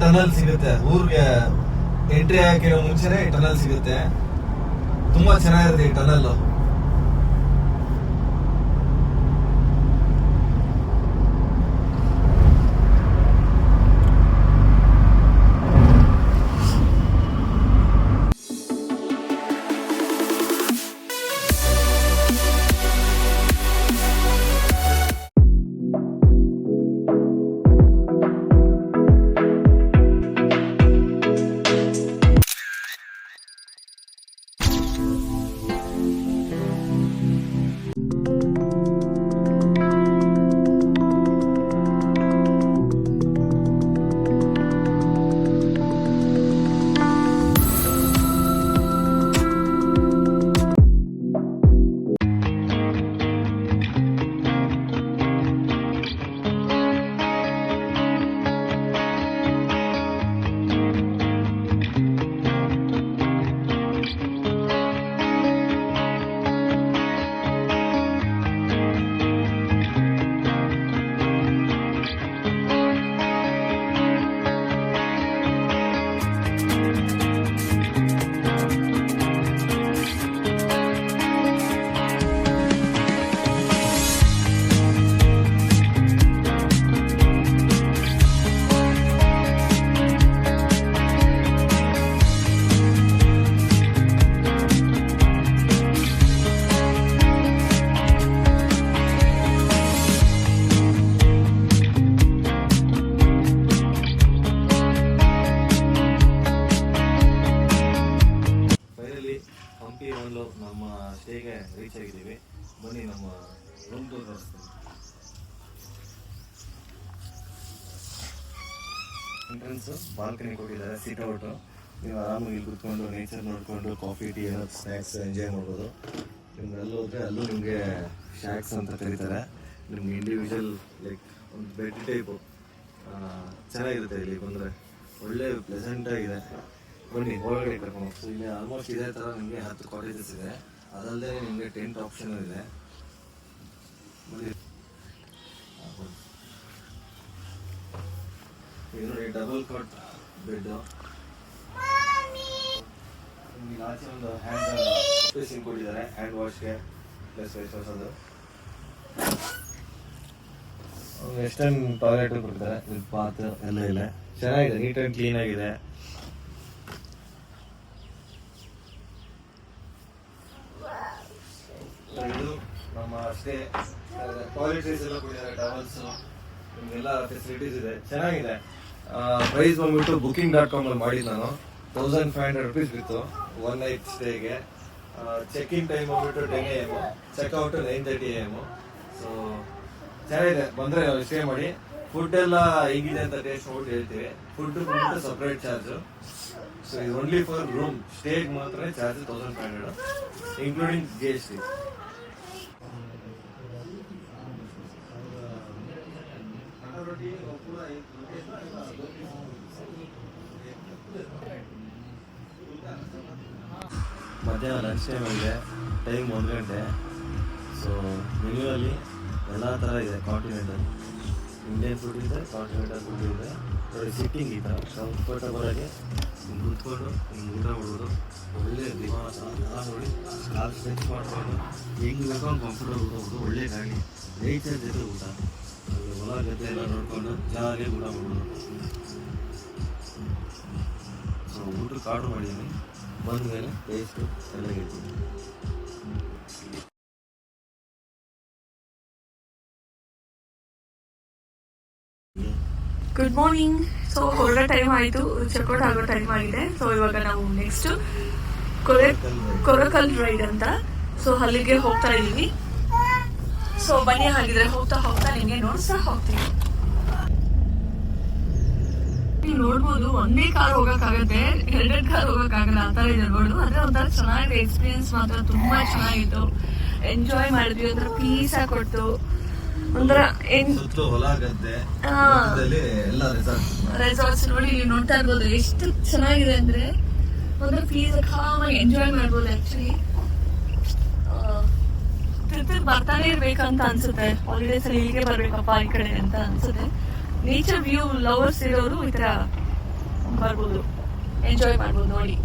Tunnel ಸಿಗುತ್ತೆ. ಊರಿಗೆ entry ಹಾಕಿರೋ ಮುಂಚೆನೆ ಟನಲ್ ಸಿಗುತ್ತೆ. ತುಂಬಾ ಚೆನ್ನಾಗಿರುತ್ತೆ ಈ ಟನಲ್. ನಮ್ಮ ಸ್ಟೇಗೆ ರೀಚ್ ಆಗಿದ್ದೀವಿ. ಬನ್ನಿ ನಮ್ಮ ರೂಮ್ ಟೂರ್ ತೋರಿಸ್ತೀನಿ. ಎಂಟ್ರೆನ್ಸ್ ಬಾಲ್ಕನಿ ಕೊಟ್ಟಿದ್ದಾರೆ, ಸೀಟ್ ಔಟು. ನೀವು ಆರಾಮಾಗಿ ಇಲ್ಲಿ ಕೂತ್ಕೊಂಡು ನೇಚರ್ ನೋಡಿಕೊಂಡು ಕಾಫಿ ಟೀ ಏನಾದ್ರು ಸ್ನ್ಯಾಕ್ಸ್ ಎಂಜಾಯ್ ಮಾಡ್ಬೋದು. ನಿಮ್ಗೆ ಅಲ್ಲಿ ಹೋದರೆ ಅಲ್ಲೂ ನಿಮಗೆ ಶಾಕ್ಸ್ ಅಂತ ಕರೀತಾರೆ. ನಿಮ್ಗೆ ಇಂಡಿವಿಜುವಲ್ ಲೈಕ್ ಒಂದು ಬೆಡ್ ಟೈಪು ಚೆನ್ನಾಗಿರುತ್ತೆ. ಇಲ್ಲಿ ಬಂದರೆ ಒಳ್ಳೆ ಪ್ಲೆಸೆಂಟಾಗಿದೆ. ಬನ್ನಿ ಒಳಗಡೆ ಕರ್ಕೊಂಡು. ಸೊ ಇಲ್ಲಿ ಆಲ್ಮೋಸ್ಟ್ ಇದೇ ಥರ ನಿಮಗೆ 10 ಕಾಟೇಜಸ್ ಇದೆ. ಅದಲ್ಲದೆ ನಿಮಗೆ ಟೆಂಟ್ ಆಪ್ಷನ್ ಇದೆ. ಇದು ನೋಡಿ ಡಬಲ್ ಕಾಟ್ ಬೆಡ್ಡು. ನಿಮಗೆ ಆಚೆ ಒಂದು ಹ್ಯಾಂಡ್ ಸ್ಪೇಸಿಂಗ್ ಕೊಟ್ಟಿದ್ದಾರೆ, ಹ್ಯಾಂಡ್ ವಾಶ್ಗೆ ಪ್ಲಸ್ ಫೇಸ್ ವಾಶ್. ಅದು ವೆಸ್ಟರ್ನ್ ಟಾಯ್ಲೆಟ್ ಕೊಡ್ತಾರೆ, ವಿತ್ ಬಾತ್ ಎಲ್ಲ ಇದೆ. ಚೆನ್ನಾಗಿದೆ, ನೀಟ್ ಆ್ಯಂಡ್ ಕ್ಲೀನ್ ಆಗಿದೆ. ಇದು ನಮ್ಮ ಸ್ಟೇ. ಟಾಯ್ಲೆಟರೀಸ್ ಎಲ್ಲ ಕೊಟ್ಟಿದ್ದಾರೆ, ಟವಲ್ಸು, ನಿಮಗೆಲ್ಲ ಫೆಸಿಲಿಟೀಸ್ ಇದೆ. ಚೆನ್ನಾಗಿದೆ. ಪ್ರೈಸ್ ಬಂದ್ಬಿಟ್ಟು booking.com ಅಲ್ಲಿ ಮಾಡಿ ನಾನು 1500 rupees ಬಿತ್ತು 1 night ಸ್ಟೇಗೆ. ಚೆಕ್ ಇನ್ ಟೈಮ್ ಬಂದ್ಬಿಟ್ಟು 10 AM, ಚೆಕ್ಔಟ್ 9:30 AM. ಸೊ ಚೆನ್ನಾಗಿದೆ, ಬಂದರೆ ಸ್ಟೇ ಮಾಡಿ. ಫುಡ್ ಎಲ್ಲ ಹೇಗಿದೆ ಅಂತ ಟೇಸ್ಟ್ ನೋಡ್ಬಿಟ್ಟು ಹೇಳ್ತೀವಿ. ಫುಡ್ ಬಂದ್ಬಿಟ್ಟು ಸಪ್ರೇಟ್ ಚಾರ್ಜು. ಸೊ ಇದು ಓನ್ಲಿ ಫಾರ್ ರೂಮ್ ಸ್ಟೇಗೆ ಮಾತ್ರ ಚಾರ್ಜ್ 1500, ಇನ್ಕ್ಲೂಡಿಂಗ್ GST. ಮಧ್ಯಾಹ್ನ ಲಂಚ್ ಟೈಮ್ ಇದೆ, ಟೈಮ್ 1 ಗಂಟೆ. ಸೊ ಮೆನ್ಯೂವಲ್ಲಿ ಎಲ್ಲ ಥರ ಇದೆ. ಕಾಂಟಿನೆಂಟಲ್ ಇಂಡಿಯನ್ ಫುಡ್ ಇದೆ, ಕಾಂಟಿನೆಂಟಲ್ ಫುಡ್ ಇದೆ. ನೋಡಿ ಸಿಟ್ಟಿಂಗ್ ಈ ಥರ ಕಂಫರ್ಟಬಲ್ ಆಗಿ ಕೂತ್ಕೊಂಡು ಊಟ ಮಾಡ್ಬೋದು. ಒಳ್ಳೆ ದಿವಾಸ ನೋಡಿ, ಕಾಲು ಸ್ಟ್ರೆಚ್ ಮಾಡ್ಕೊಂಡು ಹೆಂಗೆ ಬೇಕೋ ಹಂಗೆ ಕಂಫರ್ಟಬಲ್ ಊಟ ಮಾಡ್ಬೋದು. ಒಳ್ಳೆ ಗಾಡಿ, ನೇಚರ್ ಜೊತೆ ಊಟ, ಅಲ್ಲಿ ಹೊಲ ಗದ್ದೆ ಎಲ್ಲ ನೋಡಿಕೊಂಡು ಜಾಲಿಯಾಗಿ ಊಟ ಮಾಡ್ಬೋದು. ಸೊ ಊಟಕ್ಕೆ ಆರ್ಡ್ರ್ ಮಾಡಿದ್ದೀನಿ, ಬಂದ ಮೇಲೆ ಟೇಸ್ಟು ಎಲ್ಲ ಹೇಳ್ತೀನಿ. Good morning. ಸೊ ಹೊರಡೋ ಟೈಮ್ ಆಯಿತು, ಚೆಕ್ಔಟ್ ಆಗೋ ಟೈಮ್ ಆಗಿದೆ. ಸೊ ಇವಾಗ ನಾವು ನೆಕ್ಸ್ಟ್ ಕೊರಕಲ್ ರೈಡ್ ಅಂತ, ಸೊ ಅಲ್ಲಿಗೆ ಹೋಗ್ತಾ ಇದ್ದೀವಿ. ಸೊ ಬನ್ನಿ, ಹಾಗಿದ್ರೆ ಹೋಗ್ತಾ ಹೋಗ್ತಾ ನಿಮಗೆ ನೋಡ್ತಾ ಹೋಗ್ತೀವಿ. ನೀವು ನೋಡ್ಬೋದು, ಒಂದೇ ಕಾರ್ ಹೋಗಕ್ಕಾಗತ್ತೆ, 2 ಕಾರ್ ಹೋಗಕ್ಕಾಗಲ್ಲ, ಆ ಥರ ಇದೆ ರೋಡು. ಆದ್ರೆ ಒಂಥರ ಚೆನ್ನಾಗಿದೆ, ಎಕ್ಸ್ಪೀರಿಯನ್ಸ್ ಮಾತ್ರ ತುಂಬಾ ಚೆನ್ನಾಗಿತ್ತು. ಎಂಜಾಯ್ ಮಾಡಿದ್ವಿ, ಒಂಥರ ಪೀಸ್ ಆಗಿ ಕೊಟ್ಟು. ಒಂಥರ ರೆಸಾರ್ಟ್ಸ್ ನೋಡಿ, ನೀವು ನೋಡ್ತಾ ಇರ್ಬೋದು ಎಷ್ಟು ಚೆನ್ನಾಗಿದೆ ಅಂದ್ರೆ. ಒಂಥರ ಪೀಸ್ ಕಾಮಾಗಿ ಎಂಜಾಯ್ ಮಾಡ್ಬೋದು. ಆಕ್ಚುಲಿ ಟ್ರಿಪ್ ಬರ್ತಾನೆ ಇರ್ಬೇಕಂತ ಅನ್ಸುತ್ತೆ. ಹಾಲಿಡೇಸ್ ಅಲ್ಲಿ ಇಲ್ಲಿಗೆ ಬರ್ಬೇಕಪ್ಪ ಈ ಕಡೆ ಅಂತ ಅನ್ಸುತ್ತೆ. ನೇಚರ್ ವ್ಯೂ ಲವರ್ಸ್ ಇರೋರು ಈ ತರ ಬರ್ಬೋದು, ಎಂಜಾಯ್ ಮಾಡ್ಬೋದು ನೋಡಿ.